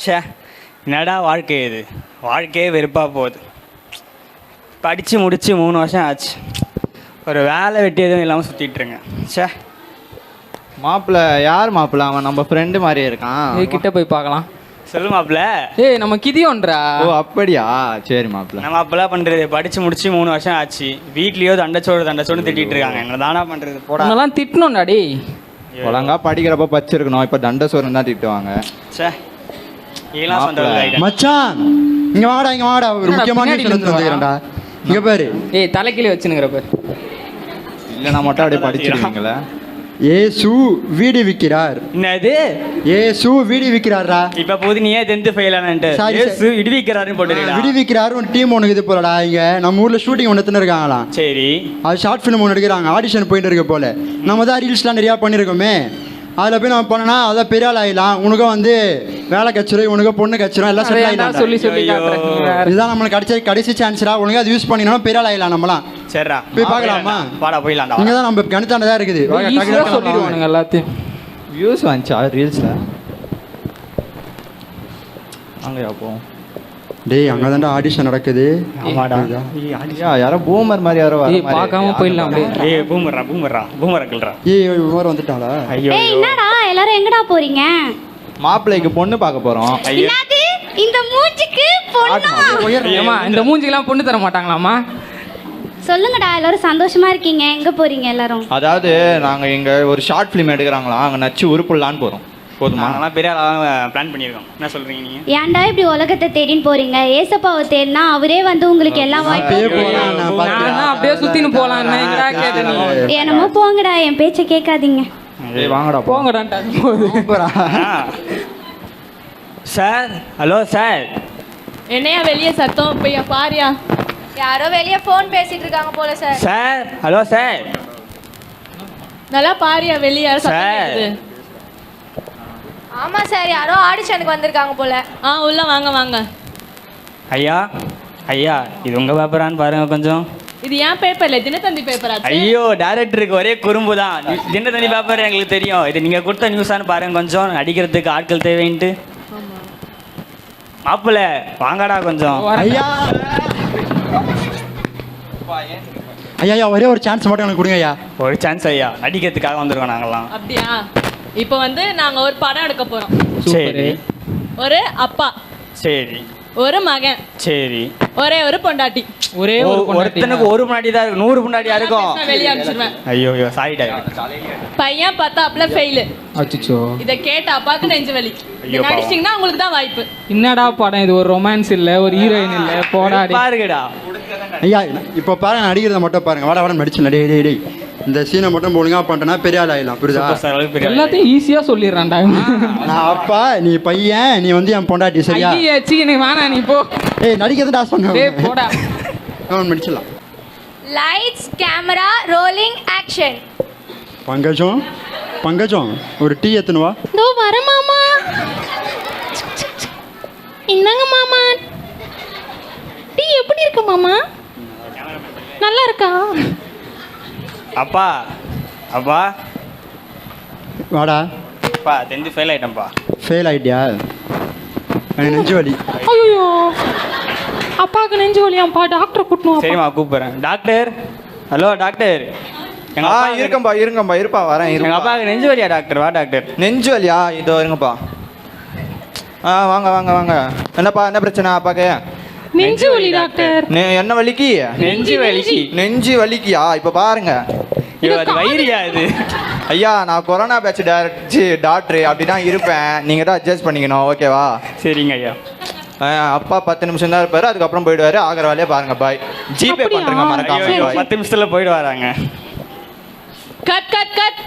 ச்சே, என்னடா வாழ்க்கை இது, வாழ்க்கையே வெறுப்பாக போகுது. படித்து முடித்து 3 வருஷம் ஆச்சு, ஒரு வேலை வெட்டி எதுவும் இல்லாமல் சுற்றிட்டுருங்க. ச்சே. மாப்பிள்ள யார் மாப்பிள்ள? அவன் நம்ம ஃப்ரெண்டு மாதிரியே இருக்கான். கிட்ட போய் பார்க்கலாம். சொல்லு மாப்பிள்ள. ஏய் நம்ம கிதியோன்றா. ஓ அப்படியா, சரி மாப்பிள்ள. நம்ம அப்பெல்லாம் பண்ணுறது, படித்து முடித்து 3 வருஷம் ஆச்சு, வீட்லேயோ தண்டச்சோடு திட்டிகிட்டு இருக்காங்க. எங்களை தானா பண்ணுறது? போடா. அதெல்லாம் திட்டணும்டா டேய். ஒழுங்கா படிக்கிறப்ப படிச்சிருக்கணும், இப்போ தண்டசோரன் தான் திட்டுவாங்க. ச்சே, இதெல்லாம் பண்ணுறது. மச்சான் இங்க வாடா ஒரு முக்கியமான விஷயம் வந்துக்கிறேன்டா. இங்க பாரு. ஏய் தலைக்கிலே வச்சுனுங்கிற பாரு. இல்லைனா மட்டும் அப்படியே படிச்சிருக்கீங்களா? ஏசு வீடு விற்கிறார். என்னது? ஏசு வீடு விற்கிறாரா? இப்ப போது நீ ஏன் 10th ஃபெயில் ஆனன்ட்டு ஏசு விடுவிக்கிறாருன்னு போட்டுருக்கா? விடுவிக்கிறாரு ஒரு டீம் ஒன்று இது போலடா. இங்க நம்ம ஊர்ல ஷூட்டிங் ஒன்று எடுத்துன்னு இருக்காங்களாம். சரி, அது ஷார்ட் ஃபிலிம் ஒன்று எடுக்கிறாங்க, ஆடிஷன் போயிட்டு இருக்க போல. நம்ம தான் ரீல்ஸ்லாம் நிறையா பண்ணியிருக்கோமே, அதில் போய் நம்ம பண்ணனா அதான் பெரிய ஆள் ஆகிடலாம். உனக்கும் வந்து வேலை கச்சிரும், உனக்கும் பொண்ணு கச்சிரும், எல்லாம் செட்டில் ஆகிடலாம். சொல்லி இதுதான் நம்மளுக்கு கடைசி சான்ஸ்ரா. உனக்கு அது யூஸ் பண்ணினா பெரிய ஆள் ஆகிடலாம். நம்மளாம் சரிடா, போய் பார்க்கலாமா? பாடா போயிடலாம்டா. இங்கே தான் நம்ம கணித்தாண்டதான் இருக்குது. சொல்லிடுவானுங்க எல்லாத்தையும். வியூஸ் வந்துச்சா ரீல்ஸில்? அங்கேயா போவோம். டேய் அங்கே தான்டா ஆடிஷன் நடக்குது. ஆமாடா. யாரோ பூமர் மாதிரி யாரோ வர மாதிரி. பார்க்காம போயிடலாம் அப்படியே. ஏய் பூமரா. ஏய் இவர் வந்துட்டாளா? ஐயோ, ஏய் என்னடா எல்லாரும் எங்கடா போறீங்க? மாப்பிள்ளைக்கு பொண்ணு பார்க்க போறோம். என்னது இந்த மூஞ்சிக்கு பொண்ணா? ஏமா இந்த மூஞ்சிக்கெல்லாம் பொண்ணு தர மாட்டாங்களாமா? சொல்லுங்கடா, எல்லாரும் சந்தோஷமா இருக்கீங்க. எங்க போறீங்க எல்லாரும்? அதாவது நாங்கள் இங்கே ஒரு ஷார்ட் ஃபிலிம் எடுக்கிறாங்களா, அங்கே நச்சு உருப்புடலான்னு போகிறோம். போதுமா? நாங்களாம் பெரிய ஆளாக பிளான் பண்ணியிருக்கோம். என்ன சொல்கிறீங்க நீங்கள்? ஏன்டா இப்படி உலகத்தை தேடின்னு போறீங்க? ஏசப்பாவை தேடினா அவரே வந்து உங்களுக்கு எல்லா வாய்ப்பும். நான் அப்படியே சுத்தின்னு போலாம். என்னடா கேட்ட நீ? என்னமோ போங்கடா, என் பேச்சை கேட்காதீங்க. ஏய் வாங்கடா போங்கடான்ட்டாங்க போது. Sir, hello sir. என்னையா வெளியே சத்தம் போய் பாரியா? யாரோ வெளியே ஃபோன் பேசிட்டு இருக்காங்க போல சார். Sir, hello sir. நல்லா பாரியா வெளியே யாரோ சத்தம் சார். கேக்குது. ஆமா சார், யாரோ ஆடிஷனுக்கு வந்திருக்காங்க போல. உள்ள வாங்க வாங்க. ஐயா இது உங்கள் பேப்பரான்னு பாருங்க கொஞ்சம். இது ஏன் பேப்பர் இல்லை, தினத்தந்தி பேப்பரா? ஐயோ, டைரக்டருக்கு ஒரே குறும்பு தான். தினத்தந்தி பேப்பர் எங்களுக்கு தெரியும். இது நீங்கள் கொடுத்த நியூஸான்னு பாருங்க கொஞ்சம். அடிக்கிறதுக்கு ஆட்கள் தேவைன்ட்டு. மாப்பிள்ள வாங்கடா கொஞ்சம். ஐயா ஒரே ஒரு சான்ஸ் மட்டும் எனக்கு கொடுங்க ஐயா. ஒரு சான்ஸ் ஐயா, நடிக்கிறதுக்காக வந்துருக்கோம் நாங்கெல்லாம். அப்படியா? இப்போ வந்து நாங்க ஒரு படம் எடுக்க போறோம். சரி. ஒரு அப்பா, சரி, ஒரு மகன், சரி, ஒரே ஒரு பொண்டாட்டி. ஒரே ஒருத்தனுக்கு ஒரு முன்னாடி தான் இருக்கும், 100 முன்னாடியா இருக்கும். வெளியே அனுப்பிச்சிருவேன். ஐயோ சாரிடா. பையன் பத்தாப்புல ஃபெயிலு. அச்சோ, இதை கேட்ட அப்பாவுக்கு நெஞ்சு வலி. நடிச்சிங்கன்னா உங்களுக்கு தான் வாய்ப்பு. என்னடா படம் இது? ஒரு ரொமான்ஸ் இல்ல, ஒரு ஹீரோயின் இல்ல. போடாடி பாருங்கடா ஐயா. இப்போ பாருங்க, நடிக்கிறத மட்டும் பாருங்க. வாட நடிச்சு டேய் இந்த சீனை மட்டும் ஒழுங்கா பண்ணிட்டேன்னா பெரிய ஆள் ஆயிடலாம். புரியுதா? எல்லாத்தையும் ஈஸியா சொல்லிடுறான்டா. நான் அப்பா, நீ பையன், நீ வந்து என் பொண்டாட்டி. சரியா? நீ வேணாம், நீ போ. ஏய் நடிக்கிறதுடா சொன்னேன். போடா. அவன் நடிச்சிடலாம். Lights camera rolling action. Pankajam ஒரு டீ எத்துன்னு வா. இதோ வர மாமா. என்னங்க மாமா, டீ எப்படி இருக்கு மாமா? நல்லா இருக்கா? அப்பா வாடா. அப்பா 10th ஃபெயில் ஆயிட்டேன்ப்பா. ஃபெயில் ஆயிட்டியா? எனக்கு நெஞ்சு வலி. ஐயோ, அப்பாவுக்கு நெஞ்சு வலியாம்ப்பா, டாக்டர் கூட்டணும். சரிம்மா கூப்பிடுறேன். Doctor, hello doctor. இருங்கப்பா வரேன். எங்கள் அப்பாவுக்கு நெஞ்சு வலியா டாக்டர்? வா டாக்டர். நெஞ்சு வலியா? இதோ இருங்கப்பா. வாங்க. என்னப்பா, என்ன பிரச்சனை அப்பாக்கு? நெஞ்சு வலி டாக்டர். என்ன வலிக்கு? நெஞ்சு வலிக்கியா? இப்போ பாருங்க, இது வயிறியா இது? ஐயா நான் கொரோனா பேட்ச் டாக்டர், அப்படி தான் இருப்பேன். நீங்கள் தான் அட்ஜஸ்ட் பண்ணிக்கணும், ஓகேவா? சரிங்க ஐயா. அப்பா 10 நிமிஷம் தான் இருப்பாரு, அதுக்கப்புறம் போயிடுவாரு. ஆகிற வேலையே பாருங்க. பாய். ஜிபே பண்ணுறேங்க மறக்காம. 10 நிமிஷத்துல போயிட்டு வராங்க. Cut cut cut.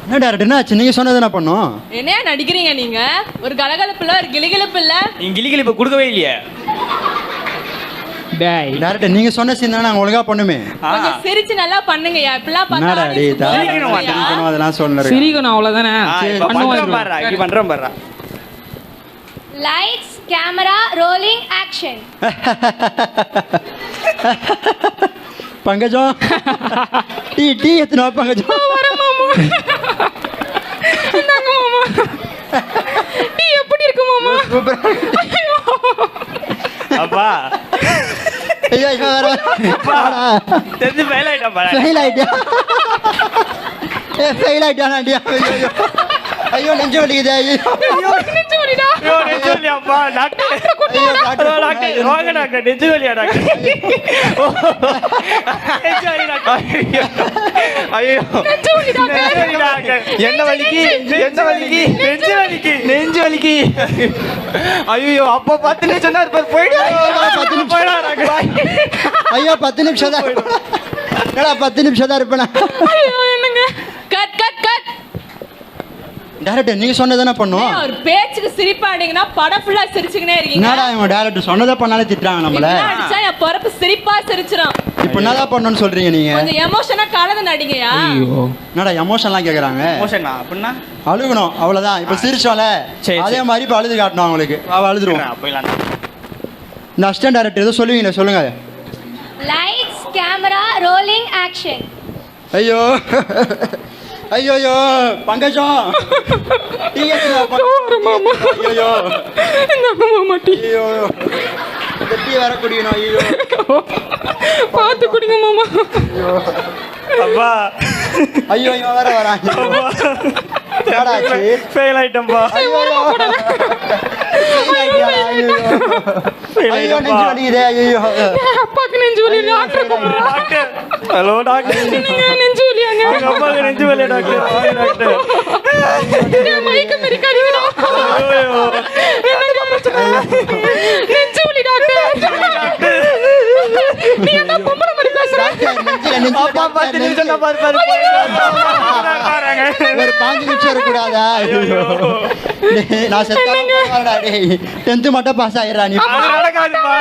என்ன டேரக்டர், என்ன ஆச்சு? நீங்கள் சொன்னது என்ன பண்ணோம்? என்னையா நடிக்கிறீங்க நீங்க? ஒரு கலகலப்பு இல்ல, ஒரு கிளிகிழப்பு இல்ல. நீங்க கிளிகிழப்பு கொடுக்கவே இல்லையே. டேரக்டர் நீங்கள் சொன்ன சீன் தான் நாங்கள் ஒழுங்கா பண்ணுமே. கொஞ்சம் சிரிச்சு நல்லா பண்ணுங்கயா. இப்படிலாம் என்னடா டேய் பண்ணா அதெல்லாம் சொல்லுறேன். சிரிக்கணும் அவ்வளவுதானே. பண்றோம் பாரு. Lights camera rolling action. Pankajam tea எத்துனா பங்கஜம். வர மாமா. இந்தாங்க மாமா. டீ எப்படி இருக்கு மாமா? அப்பா ஐயோ இவன் வேற தெரிஞ்சு ஃபெயில் ஆயிட்டப்பா ஃபெயில் ஆயிட்டியா ஃபெயில் ஆயிட்டானாடியா ஐயோ நெஞ்சு வலிக்குதே ஐயோ ஐயோ நெஞ்சு வலியாப்பா டாக்டர் ஐயோ டாக்டர் டாக்டர் வாங்க டாக்டர் நெஞ்சு வலியா டாக்டர் நெஞ்சு வலி டாக்டர் ஐயோ நெஞ்சு வலி டாக்டர் என்ன வலிக்கு என்ன வலிக்கு நெஞ்சு வலிக்கு நெஞ்சு வலிக்கு ஐயோ அப்பா 10 நிமிஷம் தான் இருப்பார் போயிடா டாக்டர் ஐயோ 10 நிமிஷம் தான் என்னடா 10 நிமிஷம் தான் இருப்பேனா கட் கட் கட் டேரக்டர் நீங்க சொன்னதானே பண்ணோம் ஒரு பேச்சுக்கு சிரிப்பாடிங்கன்னா படம் ஃபுல்லா சிரிச்சுக்கினே இருக்கீங்க என்னடா இவன் டேரக்டர் சொன்னதை பண்ணாலே திட்டுறாங்க நம்மள இப்படிலாம் அடிச்சா என் பொறப்பு சிரிப்பா சிரிச்சிரும் இப்போ என்னதான் பண்ணணும்னு சொல்றீங்க நீங்க கொஞ்சம் எமோஷனா கலந்து நடிங்கயா என்னடா எமோஷன்லாம் கேக்குறாங்க மோஷனா அப்படின்னா அழுகணும் அவ்வளவுதான் இப்போ சிரிச்சோல சரி, அதே மாதிரி இப்போ அழுது காட்டணும் அவங்களுக்கு அவ அழுதுருவோம் போயிடலாம் இந்த அசிஸ்டன்ட் டேரக்டர் ஏதோ சொல்லுவீங்களே சொல்லுங்க லைட்ஸ் கேமரா ரோலிங் ஆக்ஷன். ஐயோ ஐயோ ஐயோ பங்கஜம் டீ எடுத்துட்டு வா, ஐயோ ஐயோ இந்த டீ வேற குடிக்கணும் ஐயோ பார்த்து குடிங்க மாமா. அப்பா ஐயோ இவன் வேற வரான் என்னடா ஆச்சு? ஃபெயில் ஆயிட்டம்பா ஐயோ ஐயோ நெஞ்சு வலிக்குதே ஐயோ அப்பாக்கு நெஞ்சு வலி டாக்டர் கூப்பிடுறா. டாக்டர் ஹலோ டாக்டர் என்னங்க நெஞ்சு வலியாங்க? எங்க அப்பாவுக்கு நெஞ்சு வலி டாக்டர் வாங்க டாக்டர் மயக்கம் இருக்காதீங்கடா. ஐயோ என்னங்க பிரச்சனை? நெஞ்சு வலி டாக்டர். நீ என்ன பொம்பளை மாதிரி பேசுற? அப்பா 10 நிமிஷம் தான் பாரு ஒரு 5 நிமிஷம் இருக்கக்கூடாதா ஐயோ நான் செத்தாடா டேய் 10th மட்டும் பாஸ் ஆயிடுறா நீ நடக்காதுப்பா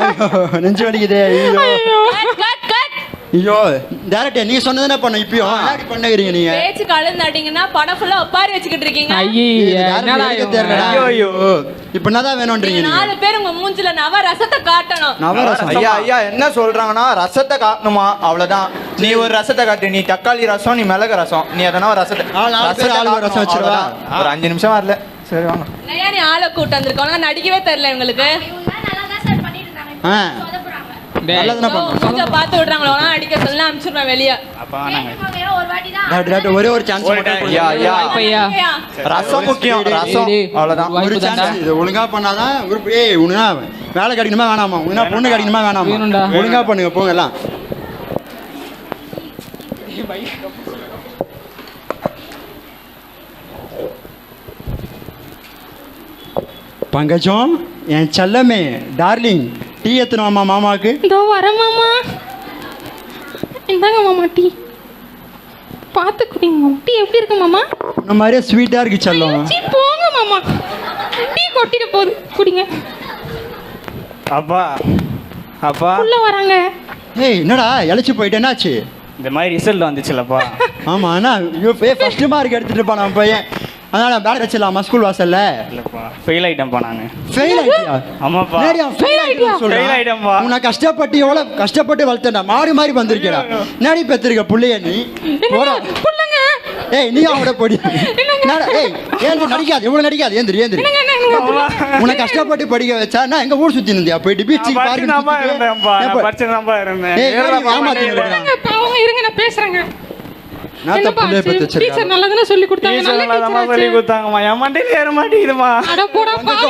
ஐயோ நெஞ்சு வலிக்குதே ஐயோ கட் கட் கட் ஐயோ டேரக்டர் நீங்க சொன்னதானே பண்ண இப்பயும் என்னடி பண்ணுகிறீங்க நீங்க பேச்சு கலந்து நடிங்கன்னா படம் ஃபுல்லா ஒப்பாரி வச்சுக்கிட்டு இருக்கீங்க. ஐயே என்னடா தெரியலடா ஐயோ, ஐயோ. இப்போ என்னதான் வேணும்ன்றீங்க நீங்க நீங்க 4 பேர் உங்க மூஞ்சில நவ ரசத்தை காட்டணும். நவரசம் ஐயா ஐயா என்ன சொல்றாங்கன்னா ரசத்தை காட்டணுமா அவ்வளவுதான் நீ ஒரு ரசத்தை காட்டு நீ தக்காளி ரசம் நீ மிளகு ரசம் நீ எதனா ஒரு ரசத்தை நாலு பேர் ஆளு ஒரு ரசம் வச்சிருவா. அவ்வளவுதான். ஒரு 5 நிமிஷம் வரல சரி வாங்க நிறையா நீ ஆளை கூட்டு வந்திருக்கோம் நடிக்கவே தெரியல உங்களுக்கு. இவங்க நல்லா தான் சார் பண்ணிட்டு இருக்காங்க ஆ. இப்போ சொதப்புறாங்க. நல்லதுனா பண்ணுங்க மூஞ்ச பார்த்து விடுறாங்களோ அடிக்க சொல்ல அனுப்பிச்சிடுவேன் வெளியே. அப்பா நாங்க கேட்டுக்கோங்க, ஒரு வாட்டி தான் டேரக்டர் ஒரே ஒரு சான்ஸ் மட்டும் ஐயா ஐயா ஐயா ரசம் முக்கியம் ரசம் அவ்வளவுதான் ஒரு வாய்ப்பு தான்டா. சான்ஸ் இது ஒழுங்கா பண்ணாதான் உருப்பு ஏய் உனனா வேலை கிடைக்கணுமா வேணாமா உனனா பொண்ணு கிடைக்கணுமா வேணாமா வேணும்டா. ஒழுங்கா பண்ணுங்க போங்க எல்லாம் பங்கஜம் என் செல்லமே டார்லிங் டீ எத்தணுமா மாமாவுக்கு இதோ வரேன் மாமா. இந்தாங்க மாமா டீ. பார்த்து குடிங்க மாமா. டீ எப்படி இருக்கு மாமா? இந்த மாதிரியே ஸ்வீட்டா இருக்கு செல்லம் சீ போங்க மாமா. டீ கொட்டிட்டு போகுது குடிங்க. அப்பா அப்பா உள்ள வராங்க. ஏய் என்னடா இழைச்சி போயிட்டு என்னாச்சு இந்த மாதிரி ரிசல்ட் வந்துச்சுல்லப்பா ஆமா அண்ணா ஐயோ ஃபர்ஸ்ட் மார்க் எடுத்துட்டு இருப்பான் நம்ம பையன் அதனால பேட் வச்சிடலாமா ஸ்கூல் வாசல்ல இல்லப்பா ஃபெயில் ஆயிட்டேன்ப்பா நான் ஃபெயில் ஆயிட்டியா ஆமாப்பா நேரியா ஃபெயில் ஆயிட்டியா ஃபெயில் ஆயிட்டேன்ப்பா உன்னை கஷ்டப்பட்டு எவ்வளவு கஷ்டப்பட்டு வளர்த்தேன்டா மாறி மாறி வந்திருக்கேடா நேடி பெற்றிருக்க புள்ளைய நீ போடா புள்ளங்க. ஏய் நீ அவட போடி என்னடா ஏய் ஏன் நடிக்காது இவ்வளவு நடிக்காது ஏந்திரி ஏந்திரி உன்னை கஷ்டப்பட்டு படிக்க வச்சா நான் எங்க ஊர் சுத்தி இருந்தியா போயிட்டு பீச்சுக்கு படிச்சு தான்ப்பா இருந்தேன்ப்பா நான் படிச்சு தான்ப்பா இருந்தேன் அவங்க இருங்க நான் பேசுறேங்க. நான் என்னப்பா புள்ளைய ஆச்சு? பெத்து டீச்சர் வச்சிருக்கேன் நல்லதானே சொல்லி கொடுத்தாங்க. நல்ல டீச்சர்லாம் சொல்லி டீச்சர் கொடுத்தாங்கம்மா என் மண்டையில ஏற மாட்டேங்குதுமா அட போடா பாவி.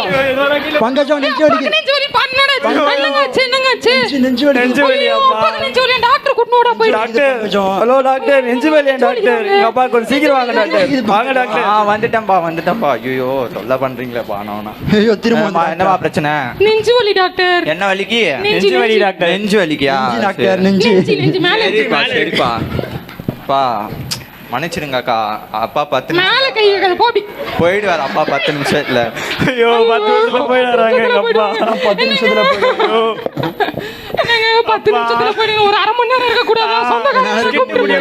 பங்கஜம் நெஞ்சு வலிக்கு நெஞ்சு வலி பண்ணடா. என்னங்க ஆச்சு? என்னங்க ஆச்சு? நெஞ்சு வலி நெஞ்சு ஐயோ, வலியாப்பா அப்பாக்கு நெஞ்சு வலி. டாக்டர் கூட்டிட்டு ஓடா போய். டாக்டர் ஹலோ டாக்டர் நெஞ்சு வலியா டாக்டர் எங்க அப்பா கொஞ்சம் சீக்கிரம் வாங்க டாக்டர் வாங்க டாக்டர் வந்துட்டேன்ப்பா ஐயோ தொல்லை பண்றீங்களேப்பா நான் ஐயோ திரும்ப என்னமா பிரச்சனை நெஞ்சு வலி டாக்டர். என்ன வலிக்கு நெஞ்சு வலி டாக்டர் நெஞ்சு வலிக்கியா நெஞ்சு டாக்டர் நெஞ்சு நெஞ்சு மேல இருக்கு. சரிப்பா சரிப்பா பா மன்னிச்சிடுங்கக்கா அப்பா 10 மேல நிமிஷம் கை வைக்காத போடி. போயிடுவார் அப்பா 10 நிமிஷத்துல ஐயோ 10 நிமிஷத்துல போயிடுறாங்க எங்க அப்பா 10 நிமிஷத்துல போயிடு என்னங்க 10 நிமிஷத்துல போயிடுங்க. ஒரு அரை மணி நேரம் இருக்க கூடாதா? சொந்தக்காரங்க கூப்பிடுங்க.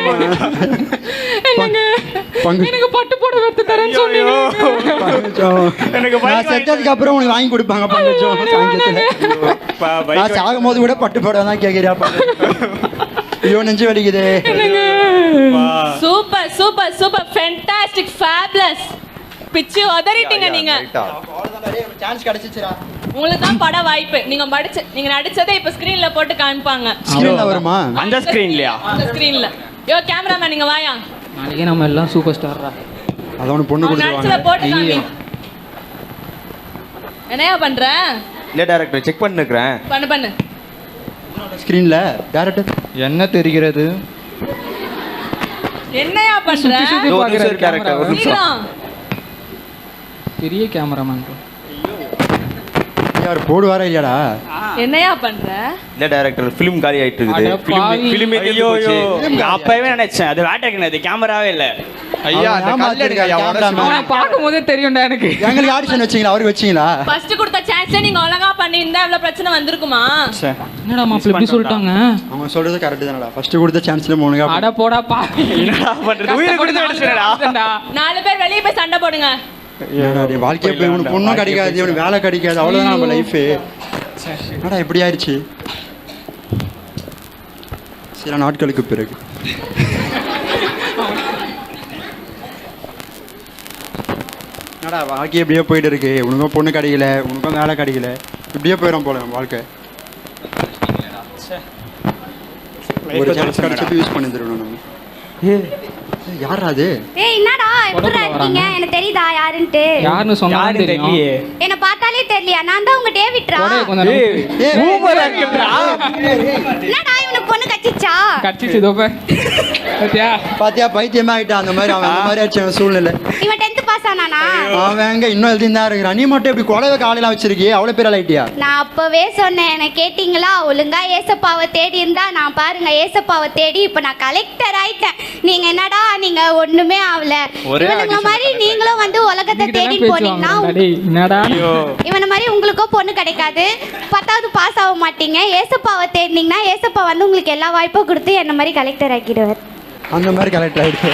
என்னங்க எனக்கு பட்டு போட எடுத்து தரேன்னு சொன்னீங்க. எனக்கு நான் செத்ததுக்கு அப்புறம் உனக்கு வாங்கி கொடுப்பாங்க பங்கஜம் சாயங்காலத்துல நான் சாகும்போது கூட பட்டு போட தான் கேட்கிறியா ஐயோ நெஞ்சு வலிக்குது super super super fantastic fabulous. பிச்சு உதறிட்டீங்க நீங்க. சான்ஸ் கிடைச்சிச்சுடா. உங்களுக்கு தான் பட வாய்ப்பு. நீங்க நடிச்சதை இப்ப ஸ்கிரீன்ல போட்டு காமிப்பாங்க. ஸ்கிரீன்ல வருமா? அந்த ஸ்க்ரீன்லையா? அந்த ஸ்கிரீன்ல. யோ கேமராமேன் நீங்க வாயா. நாளைக்கே நம்ம எல்லாம் சூப்பர் ஸ்டார்ரா. அத அவனுக்கு பொண்ணு நடிச்சத கொடுத்துருவாங்க. போட்டு காமி. என்னையா பண்ற? இல்ல டைரக்டர் செக் பண்ணிருக்கேன். பண்ணு. ஸ்கிரீன்ல டைரக்டர் என்ன தெரிகிறது? என்னையா பண்ற? ஒரு நிமிஷம் டைரக்டர், ஒரு நிமிஷம். சீக்கிரம். பெரிய கேமராமேன். யார் போடுவாரா இல்லையாடா? என்னையா பண்ற? இல்ல டைரக்டர் ஃபிலிம் காலி ஆயிட்டு இருக்குது. அட பாவி. ஃபிலிமே ஐயோ நான் அப்பவே நினைச்சேன் அது வேட்டைக்குனது கேமராவே இல்ல. ஐயா அந்த கல்ல எடுங்க ஐயா. அவனை பார்க்கும்போதே தெரியும்டா எனக்கு. எங்களுக்கு ஆடிஷன் வச்சீங்களா? அவருக்கு வச்சீங்களா? ஃபர்ஸ்ட் கொடுத்த சான்ஸ்ல நீங்க ஒழுங்கா பண்ணியிருந்தா இவ்வளவு பிரச்சனை வந்திருக்குமா? என்னடா மாப்பிள்ள இப்படி சொல்லிட்டாங்க? அவங்க சொல்றது கரெக்ட் தானடா. ஃபர்ஸ்ட் கொடுத்த சான்ஸ்ல மூணுங்க. அட போடா பாவி. என்னடா பண்றது? உயிரை கொடுத்து அடிச்சுடா. 4 பேர் வெளிய போய் சண்டை போடுங்க. என்னடா வாழ்க்கைய போய் உனக்கு பொண்ணும் கிடைக்காது, உனக்கு வேலை கிடைக்காது, அவ்வளவுதான் நம்ம லைஃப். என்னடா இப்படி ஆயிடுச்சு? சில நாட்களுக்கு பிறகு என்னடா வாழ்க்கை எப்படியோ போயிட்டு இருக்கு. உனக்கும் பொண்ணு கிடைக்கல, உனக்கும் வேலை கிடைக்கல, இப்படியே போயிடும் போல நம்ம வாழ்க்கை. ஒரு சான்ஸ் கிடைச்சது யூஸ் பண்ணி தருவோம் நம்ம. யாரா அது? ஏய் என்னடா எப்படிடா இருக்கீங்க? எனக்கு தெரியுதா யாருன்ட்டு? யாருன்னு சொன்னா யாருன்னு தெரியும். தெரியலையே. என்ன பார்த்தாலே தெரியலையா? நான் தான் உங்க டேவிட்ரா. ஒரே கொஞ்சம் ஏய் ஊமரா இருக்கடா. என்னடா இவனுக்கு பொண்ணு கச்சிச்சா? கட்சிச்சு தோப்ப. பாத்தியா? பாத்தியா பைத்தியமா ஆயிட்டான். அந்த மாதிரி அவன் அந்த மாதிரி ஆச்சு அவன் சூழ்நிலை. இவன் 10th பாஸ் ஆனானா? அவன் எங்க இன்னும் எழுதின்னு தான் இருக்கிறான். நீ மட்டும் இப்படி குழவை காலையெல்லாம் வச்சிருக்கியே, அவ்வளவு பேர் ஆயிட்டியா? நான் அப்பவே சொன்னேன், என்ன கேட்டிங்களா? ஒழுங்கா ஏசப்பாவை தேடி இருந்தா நான் பாருங்க ஏசப்பாவை தேடி இப்ப நான் கலெக்டர் ஆயிட்டேன். நீங்க என்னடா நீங்க ஒண்ணுமே ஆகல. இவனுங்க மாதிரி நீங்களும் வந்து உலகத்தை தேடி போனீங்கன்னா என்னடா இவன மாதிரி உங்களுக்கும் பொண்ணு கிடைக்காது. 10வது பாஸ் ஆக மாட்டீங்க. ஏசப்பாவை தேடினீங்கன்னா ஏசப்பா வந்து உங்களுக்கு எல்லா வாய்ப்பும் கொடுத்து என்ன மாதிரி கலெக்டர் ஆக்கிடுவார். அந்த மாதிரி கலெக்டர் ஆயிடுச்சு.